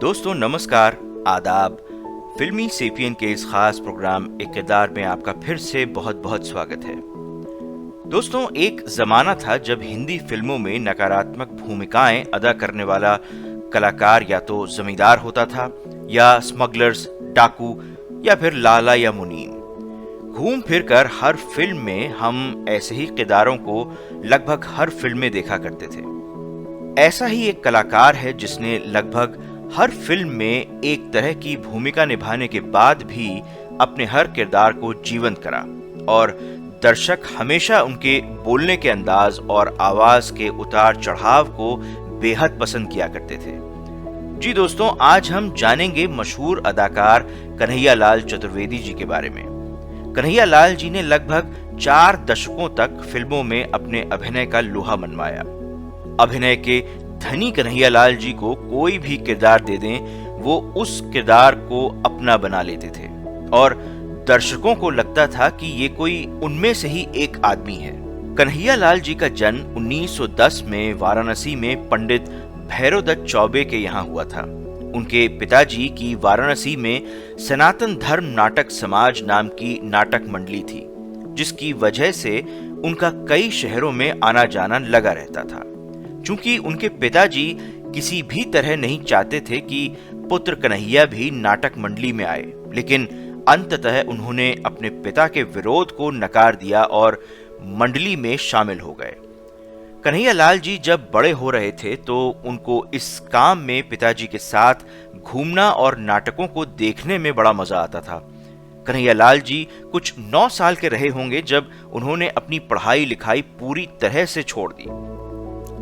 दोस्तों नमस्कार, आदाब। फिल्मी सेपियन के इस खास प्रोग्राम एक किरदार में आपका फिर से बहुत बहुत स्वागत है। दोस्तों, एक जमाना था जब हिंदी फिल्मों में नकारात्मक भूमिकाएं अदा करने वाला कलाकार या तो जमींदार होता था या स्मगलर्स, डाकू या फिर लाला या मुनीम। घूम फिर कर हर फिल्म में हम ऐसे ही किरदारों को लगभग हर फिल्म में देखा करते थे। ऐसा ही एक कलाकार है जिसने लगभग हर फिल्म में एक तरह की भूमिका निभाने के बाद भी अपने हर किरदार को जीवंत करा और दर्शक हमेशा उनके बोलने के अंदाज और आवाज के उतार चढ़ाव को बेहद पसंद किया करते थे। जी दोस्तों, आज हम जानेंगे मशहूर अदाकार कन्हैयालाल चतुर्वेदी जी के बारे में। कन्हैयालाल जी ने लगभग 4 दशकों तक फिल्मों में अपने अभिनय का लोहा मनवाया। अभिनय के धनी कन्हैयालाल जी को कोई भी किरदार दे दें, वो उस किरदार को अपना बना लेते थे और दर्शकों को लगता था कि ये कोई उनमें से ही एक आदमी है। कन्हैयालाल जी का जन्म 1910 में वाराणसी में पंडित भैरवदत्त चौबे के यहाँ हुआ था। उनके पिताजी की वाराणसी में सनातन धर्म नाटक समाज नाम की नाटक मंडली थी, जिसकी वजह से उनका कई शहरों में आना जाना लगा रहता था। चूंकि उनके पिताजी किसी भी तरह नहीं चाहते थे कि पुत्र कन्हैया भी नाटक मंडली में आए, लेकिन अंततः उन्होंने अपने पिता के विरोध को नकार दिया और मंडली में शामिल हो गए। कन्हैयालाल जी जब बड़े हो रहे थे तो उनको इस काम में पिताजी के साथ घूमना और नाटकों को देखने में बड़ा मजा आता था। कन्हैयालाल जी कुछ 9 साल के रहे होंगे जब उन्होंने अपनी पढ़ाई लिखाई पूरी तरह से छोड़ दी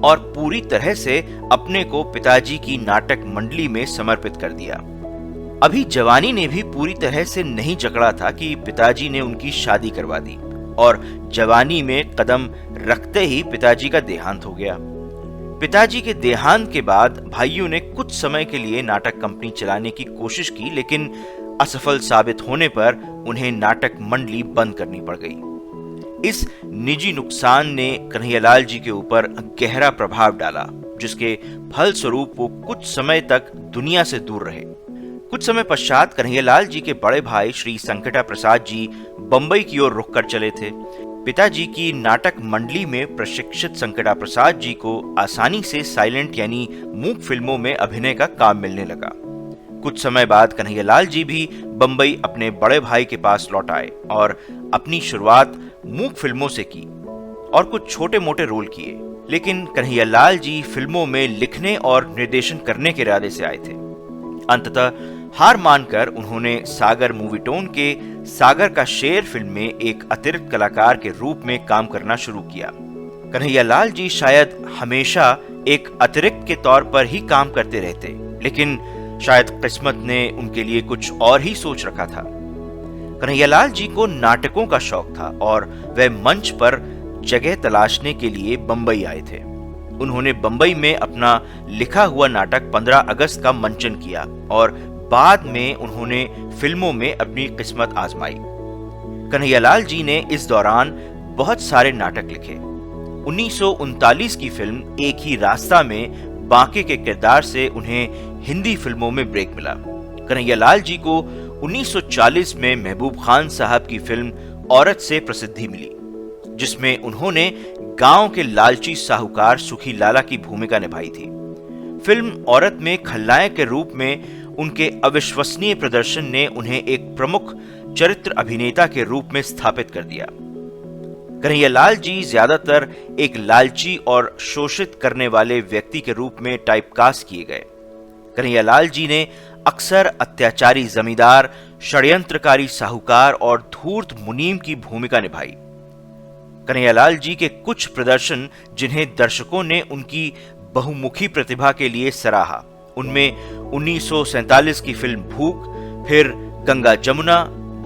और पूरी तरह से अपने को पिताजी की नाटक मंडली में समर्पित कर दिया। अभी जवानी ने भी पूरी तरह से नहीं जकड़ा था कि पिताजी ने उनकी शादी करवा दी और जवानी में कदम रखते ही पिताजी का देहांत हो गया। पिताजी के देहांत के बाद भाइयों ने कुछ समय के लिए नाटक कंपनी चलाने की कोशिश की, लेकिन असफल साबित होने पर उन्हें नाटक मंडली बंद करनी पड़ गई। इस निजी नुकसान ने कन्हैयालाल जी के ऊपर गहरा प्रभाव डाला, जिसके फलस्वरूप वो कुछ समय तक दुनिया से दूर रहे। कुछ समय पश्चात कन्हैयालाल जी के बड़े भाई श्री संकटा प्रसाद जी बंबई की ओर रुक कर चले थे। पिताजी की नाटक मंडली में प्रशिक्षित संकटा प्रसाद जी को आसानी से साइलेंट यानी मूक फिल्मों में अभिनय का काम मिलने लगा। कुछ समय बाद कन्हैयालाल जी भी बंबई अपने बड़े भाई के पास लौट आए और अपनी शुरुआत मूक फिल्मों से की और कुछ छोटे मोटे रोल किए, लेकिन कन्हैयालाल जी फिल्मों में लिखने और निर्देशन करने के इरादे से आए थे। अंततः हार मानकर उन्होंने सागर मूवीटोन के सागर का शेर फिल्म में एक अतिरिक्त कलाकार के रूप में काम करना शुरू किया। कन्हैयालाल जी शायद हमेशा एक अतिरिक्त के तौर पर ही काम करते रहते, लेकिन शायद किस्मत ने उनके लिए कुछ और ही सोच रखा था। कन्हैयालाल जी को नाटकों का शौक था और वह मंच पर जगह तलाशने के लिए बंबई आए थे। उन्होंने बंबई में अपना लिखा हुआ नाटक 15 अगस्त का मंचन किया और बाद में उन्होंने फिल्मों में अपनी किस्मत आजमाई। कन्हैयालाल जी ने इस दौरान बहुत सारे नाटक लिखे। 1939 की फिल्म एक ही रास्ता में बांके के किरदार से उन्हें हिंदी फिल्मों में ब्रेक मिला। कन्हैयालाल जी को 1940 में महबूब खान साहब की फिल्म औरत से प्रसिद्धि मिली, जिसमें उन्होंने गांव के लालची साहूकार सुखी लाला की भूमिका निभाई थी। फिल्म औरत में खलनायक के रूप में उनके अविश्वसनीय प्रदर्शन ने उन्हें एक प्रमुख चरित्र अभिनेता के रूप में स्थापित कर दिया। कन्हैयालाल जी ज्यादातर एक लालची और शोषित करने वाले व्यक्ति के रूप में टाइपकास्ट किए गए। कन्हैयालाल जी ने अक्सर अत्याचारी जमींदार, षड्यंत्रकारी साहूकार और धूर्त मुनीम की भूमिका निभाई। कन्हैयालाल जी के कुछ प्रदर्शन जिन्हें दर्शकों ने उनकी बहुमुखी प्रतिभा के लिए सराहा, उनमें 1947 की फिल्म भूख, फिर गंगा जमुना,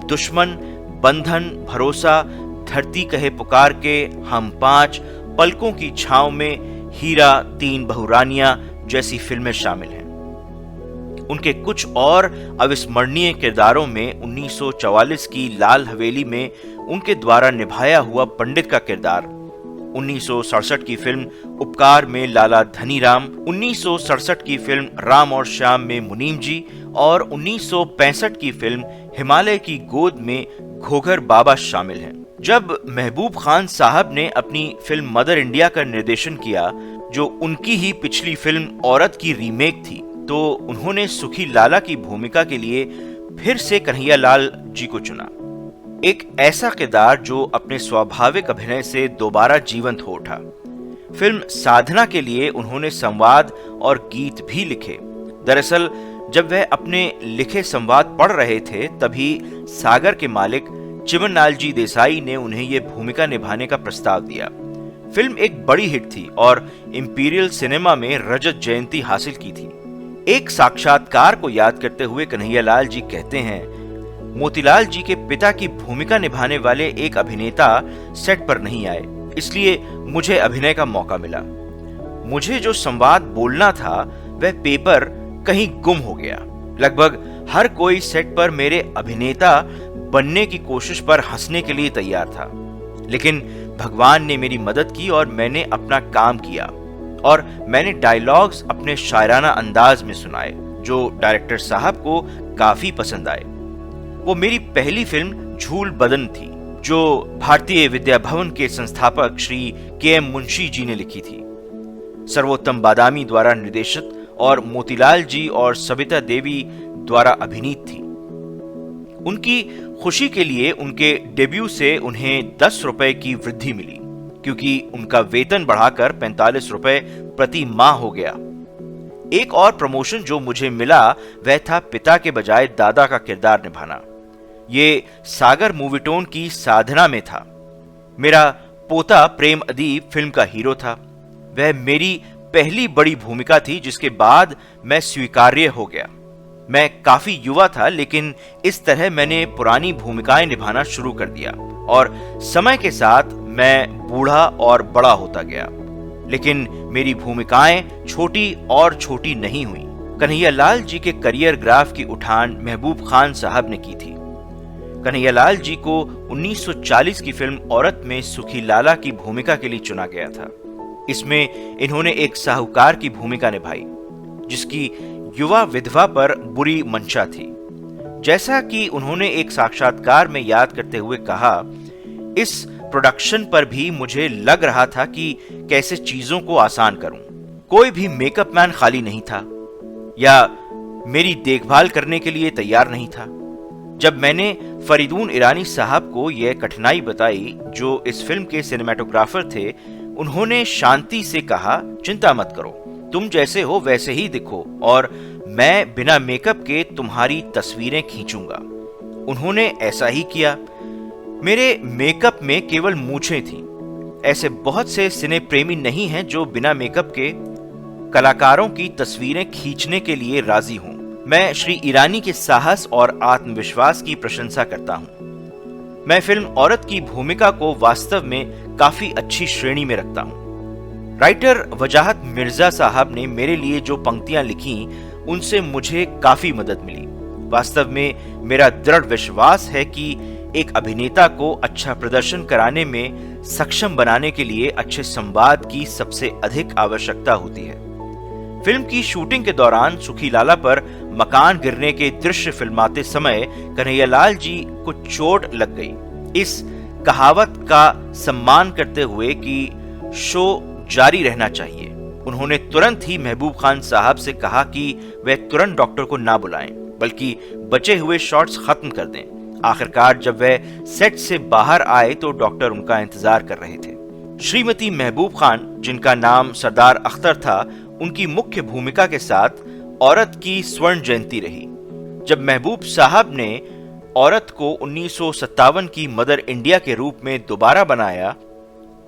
दुश्मन, बंधन, भरोसा, धरती कहे पुकार के, हम 5, पलकों की छांव में, हीरा, 3 बहुरानियां जैसी फिल्में शामिल हैं। उनके कुछ और अविस्मरणीय किरदारों में 1944 की लाल हवेली में उनके द्वारा निभाया हुआ पंडित का किरदार, 1967 की फिल्म उपकार में लाला धनीराम, 1967 की फिल्म राम और श्याम में मुनीम जी और 1965 की फिल्म हिमालय की गोद में घोघर बाबा शामिल हैं। जब महबूब खान साहब ने अपनी फिल्म मदर इंडिया का निर्देशन किया, जो उनकी ही पिछली फिल्म औरत की रीमेक थी, तो उन्होंने सुखी लाला की भूमिका के लिए फिर से कन्हैयालाल जी को चुना। एक ऐसा किरदार जो अपने स्वाभाविक अभिनय से दोबारा जीवंत हो उठा। फिल्म साधना के लिए उन्होंने संवाद और गीत भी लिखे। दरअसल जब वह अपने लिखे संवाद पढ़ रहे थे, तभी सागर के मालिक चिमनलालजी देसाई ने उन्हें यह भूमिका निभाने का प्रस्ताव दिया। फिल्म एक बड़ी हिट थी और इंपीरियल सिनेमा में रजत जयंती हासिल की थी। एक साक्षात्कार को याद करते हुए कन्हैयालाल जी कहते हैं, मोतीलाल जी के पिता की भूमिका निभाने वाले एक अभिनेता सेट पर नहीं आए, इसलिए मुझे अभिनय का मौका मिला। मुझे जो संवाद बोलना था वह पेपर कहीं गुम हो गया। लगभग हर कोई सेट पर मेरे अभिनेता बनने की कोशिश पर हंसने के लिए तैयार था, लेकिन भगवान ने मेरी मदद की और मैंने अपना काम किया और मैंने डायलॉग्स अपने शायराना अंदाज में सुनाए, जो डायरेक्टर साहब को काफी पसंद आए। वो मेरी पहली फिल्म झूल बदन थी, जो भारतीय विद्या भवन के संस्थापक श्री के.एम. मुंशी जी ने लिखी थी। सर्वोत्तम बादामी द्वारा निर्देशित और मोतीलाल जी और सविता देवी द्वारा अभिनीत थी। उनकी खुशी के लिए उनके डेब्यू से उन्हें 10 रुपए की वृद्धि मिली, क्योंकि उनका वेतन बढ़ाकर 45 रुपए प्रति माह हो गया। एक और प्रमोशन जो मुझे मिला वह था पिता के बजाय दादा का किरदार निभाना। ये सागर मूवीटोन की साधना में था। मेरा पोता प्रेम अदीब फिल्म का हीरो था। वह मेरी पहली बड़ी भूमिका थी, जिसके बाद मैं स्वीकार्य हो गया। मैं काफी युवा था, लेकिन इस तरह मैंने पुरानी भूमिकाएं निभाना शुरू कर दिया और समय के साथ मैं बूढ़ा और बड़ा होता गया, लेकिन मेरी भूमिकाएं छोटी और छोटी नहीं हुई। कन्हैयालाल जी के करियर ग्राफ की उठान महबूब खान साहब ने की थी। कन्हैयालाल जी को 1940 की फिल्म औरत में सुखी लाला की भूमिका के लिए चुना गया था। इसमें इन्होंने एक साहूकार की भूमिका निभाई, जिसकी युवा विधवा पर बुरी मंशा थी। जैसा कि उन्होंने एक साक्षात्कार में याद करते हुए कहा, इस प्रोडक्शन पर भी मुझे लग रहा था कि कैसे चीजों को आसान करूं। कोई भी मेकअप मैन खाली नहीं था या मेरी देखभाल करने के लिए तैयार नहीं था। जब मैंने फरीदून ईरानी साहब को यह कठिनाई बताई, जो इस फिल्म के सिनेमेटोग्राफर थे, उन्होंने शांति से कहा, चिंता मत करो, तुम जैसे हो वैसे ही दिखो और मैं बिना मेकअप के तुम्हारी तस्वीरें खींचूंगा। उन्होंने ऐसा ही किया। मेरे मेकअप में केवल मूछें थीं। ऐसे बहुत से सिने प्रेमी नहीं हैं जो बिना मेकअप के कलाकारों की तस्वीरें खींचने के लिए राजी हों। मैं श्री ईरानी के साहस और आत्मविश्वास की प्रशंसा करता हूं। मैं फिल्म औरत की भूमिका को वास्तव में काफी अच्छी श्रेणी में रखता हूं। राइटर वजाहत मिर्जा साहब ने मेरे लिए जो पंक्तियां लिखी, उनसे मुझे काफी मदद मिली। वास्तव में मेरा दृढ़ विश्वास है कि एक अभिनेता को अच्छा प्रदर्शन कराने में सक्षम बनाने के लिए अच्छे संवाद की सबसे अधिक आवश्यकता होती है। फिल्म की शूटिंग के दौरान सुखी लाला पर मकान गिरने के दृश्य फिल्माते समय कन्हैयालाल जी को चोट लग गई। इस कहावत का सम्मान करते हुए कि शो जारी रहना चाहिए, उन्होंने तुरंत ही महबूब खान साहब से कहा कि वे तुरंत डॉक्टर को ना बुलाएं, बल्कि बचे हुए शॉट्स खत्म कर दें। आखिरकार जब वे सेट से बाहर आए तो डॉक्टर उनका इंतजार कर रहे थे। श्रीमती महबूब खान, जिनका नाम सरदार अख्तर था, उनकी मुख्य भूमिका के साथ औरत की स्वर्ण जयंती रही। जब महबूब साहब ने औरत को 1957 की मदर इंडिया के रूप में दोबारा बनाया,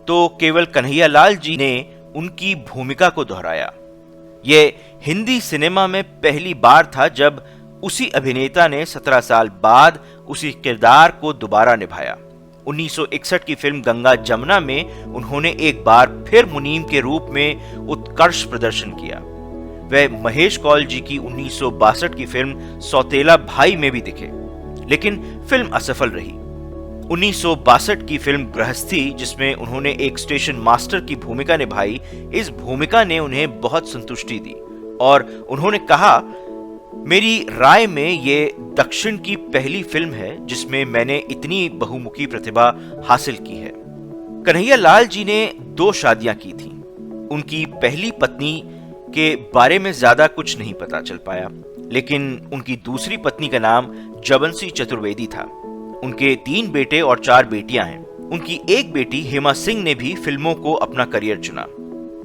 तो केवल कन्हैयालाल जी ने उनकी भूमिका को दोहराया। यह हिंदी सिनेमा में पहली बार था जब उसी अभिनेता ने 17 साल बाद उसी किरदार को दोबारा निभाया। 1961 की फिल्म गंगा जमुना में उन्होंने एक बार फिर मुनीम के रूप में उत्कर्ष प्रदर्शन किया। वह महेश कौल जी की 1962 की फिल्म सौतेला भाई में भी दिखे, लेकिन फिल्म असफल रही। 1962 की फिल्म गृहस्थी, जिसमें उन्होंने एक स्टेशन मास्टर की भूमिका निभाई, इस भूमिका ने उन्हें बहुत संतुष्टि दी और उन्होंने कहा, मेरी राय में ये दक्षिण की पहली फिल्म है जिसमें मैंने इतनी बहुमुखी प्रतिभा हासिल की है। कन्हैयालाल जी ने 2 शादियां की थीं। उनकी पहली पत्नी के बारे में ज्यादा कुछ नहीं पता चल पाया, लेकिन उनकी दूसरी पत्नी का नाम जबंसी चतुर्वेदी था। उनके 3 बेटे और 4 बेटियां हैं। उनकी एक बेटी हेमा सिंह ने भी फिल्मों को अपना करियर चुना।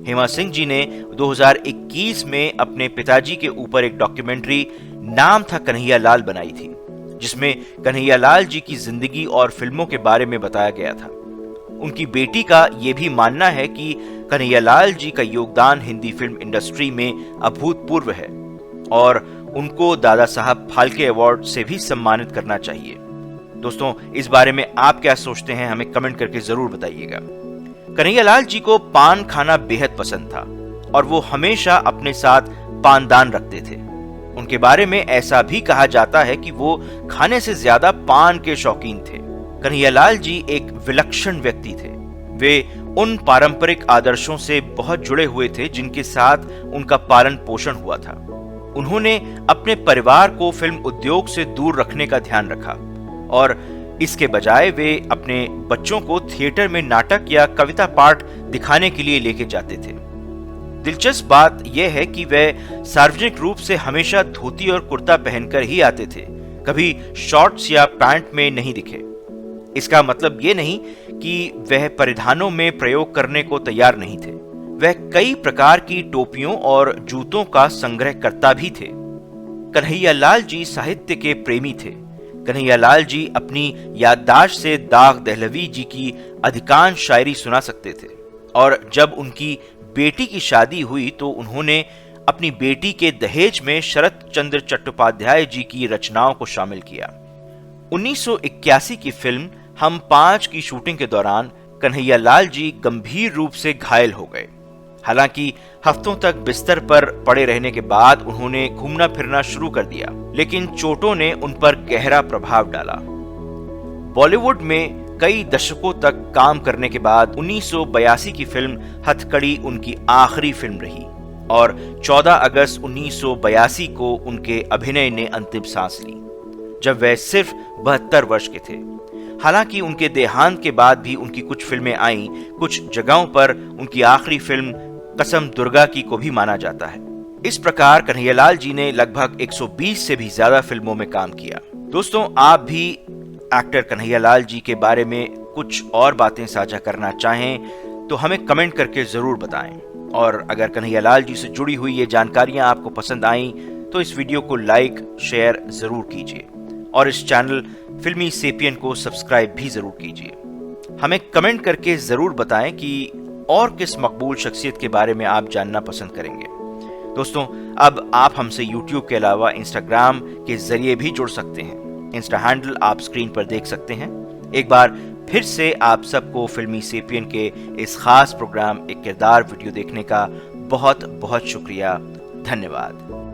हेमा सिंह जी ने 2021 में अपने पिताजी के ऊपर एक डॉक्यूमेंट्री नाम था कन्हैयालाल बनाई थी, जिसमें कन्हैयालाल जी की जिंदगी और फिल्मों के बारे में बताया गया था। उनकी बेटी का यह भी मानना है कि कन्हैयालाल जी का योगदान हिंदी फिल्म इंडस्ट्री में अभूतपूर्व है और उनको दादा साहब फाल्के अवार्ड से भी सम्मानित करना चाहिए। दोस्तों, इस बारे में आप क्या सोचते हैं, हमें कमेंट करके जरूर बताइएगा। कन्हैयालाल जी को पान खाना बेहद पसंद था और वो हमेशा अपने साथ पानदान रखते थे। उनके बारे में ऐसा भी कहा जाता है कि वो खाने से ज्यादा पान के शौकीन थे। कन्हैयालाल जी एक विलक्षण व्यक्ति थे। वे उन पारंपरिक आदर्शों से बहुत जुड़े हुए थे जिनके साथ उनका पालन पोषण हुआ था। उन्होंने अपने परिवार को फिल्म उद्योग से दूर रखने का ध्यान रखा और इसके बजाय वे अपने बच्चों को थिएटर में नाटक या कविता पाठ दिखाने के लिए लेके जाते थे। दिलचस्प बात यह है कि वे सार्वजनिक रूप से हमेशा धोती और कुर्ता पहनकर ही आते थे, कभी शॉर्ट्स या पैंट में नहीं दिखे। इसका मतलब ये नहीं कि वह परिधानों में प्रयोग करने को तैयार नहीं थे। वह कई प्रकार की टोपियों और जूतों का संग्रहकर्ता भी थे। कन्हैयालाल जी साहित्य के प्रेमी थे। कन्हैयालाल जी अपनी याददाश्त से दाग दहलवी जी की अधिकांश शायरी सुना सकते थे और जब उनकी बेटी की शादी हुई तो उन्होंने अपनी बेटी के दहेज में शरत चंद्र चट्टोपाध्याय जी की रचनाओं को शामिल किया। 1981 की फिल्म हम 5 की शूटिंग के दौरान कन्हैयालाल जी गंभीर रूप से घायल हो गए। हालांकि हफ्तों तक बिस्तर पर पड़े रहने के बाद उन्होंने घूमना फिरना शुरू कर दिया, लेकिन चोटों ने उन पर गहरा प्रभाव डाला। बॉलीवुड में कई दशकों तक काम करने के बाद 1982 की फिल्म हथकड़ी उनकी आखिरी फिल्म रही और 14 अगस्त 1982 को उनके अभिनय ने अंतिम सांस ली, जब वह सिर्फ 72 वर्ष के थे। हालांकि उनके देहांत के बाद भी उनकी कुछ फिल्में आईं। कुछ जगहों पर उनकी आखिरी फिल्म कसम दुर्गा की को भी माना जाता है। इस प्रकार कन्हैयालाल जी ने लगभग 120 से भी ज्यादा फिल्मों में काम किया। दोस्तों, आप भी एक्टर कन्हैयालाल जी के बारे में कुछ और बातें साझा करना चाहें तो हमें कमेंट करके जरूर बताएं। और अगर कन्हैयालाल जी से जुड़ी हुई ये जानकारियां आपको पसंद आईं तो इस वीडियो को लाइक शेयर जरूर कीजिए और इस चैनल फिल्मी सेपियन को सब्सक्राइब भी जरूर कीजिए। हमें कमेंट करके जरूर बताएं कि और किस मकबूल शख्सियत के बारे में आप जानना पसंद करेंगे। दोस्तों, अब आप हमसे YouTube के अलावा इंस्टाग्राम के जरिए भी जुड़ सकते हैं। इंस्टा हैंडल आप स्क्रीन पर देख सकते हैं। एक बार फिर से आप सबको फिल्मी सेपियन के इस खास प्रोग्राम एक किरदार वीडियो देखने का बहुत बहुत शुक्रिया। धन्यवाद।